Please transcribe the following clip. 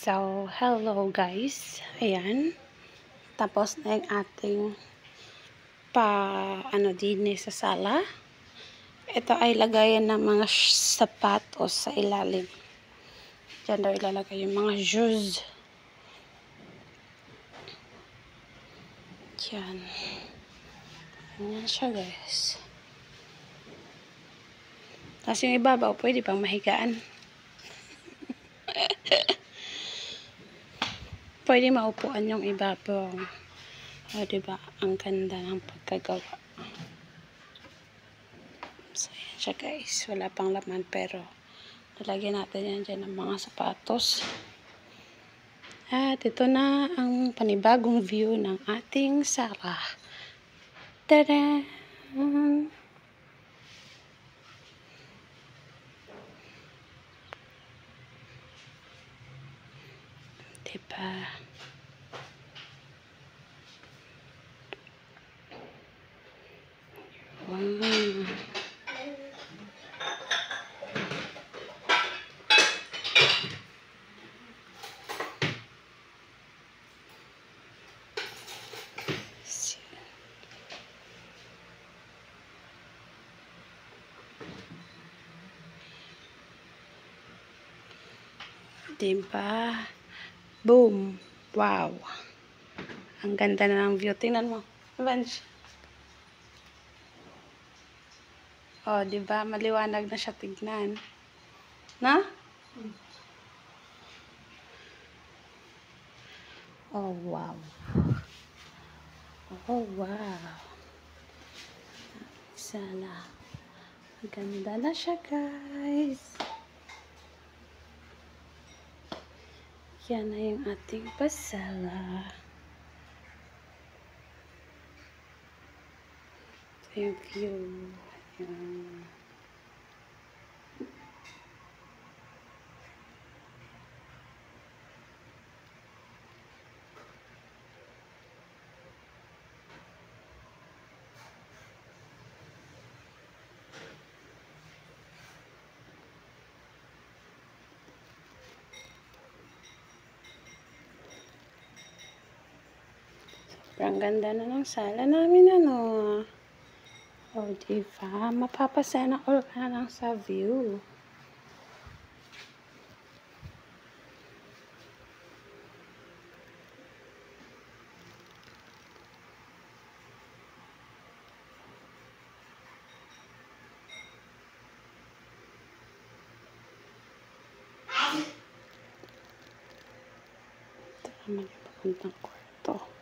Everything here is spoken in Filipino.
So, hello guys. Ayan. Tapos na yung ating din sa sala. Ito ay lagayan ng mga sapatos sa ilalim. Diyan daw ilalagay yung mga shoes. Diyan. Ayan siya guys. Tapos yung ibabaw, pwede pang mahigaan. Pwede maupuan yung ibabaw. O, diba? Ang ganda ng pagkagawa. So, yan siya guys. Wala pang laman pero nalagyan natin yan dyan ng mga sapatos. At ito na ang panibagong view ng ating sala. Tada! Diba? Wow! Diba? Boom! Wow! Ang ganda na ng view. Tingnan mo. Bunch. Oh, diba? Maliwanag na siya tignan. Na? Oh, wow. Oh, wow. Sana. Maganda na siya, guys. Yan na yung ating pasala. Ito yung view. Yan. Ang ganda na ng sala namin, ano. O, diba? Mapapasana all ka lang sa view. Ito naman yung papuntang kwarto.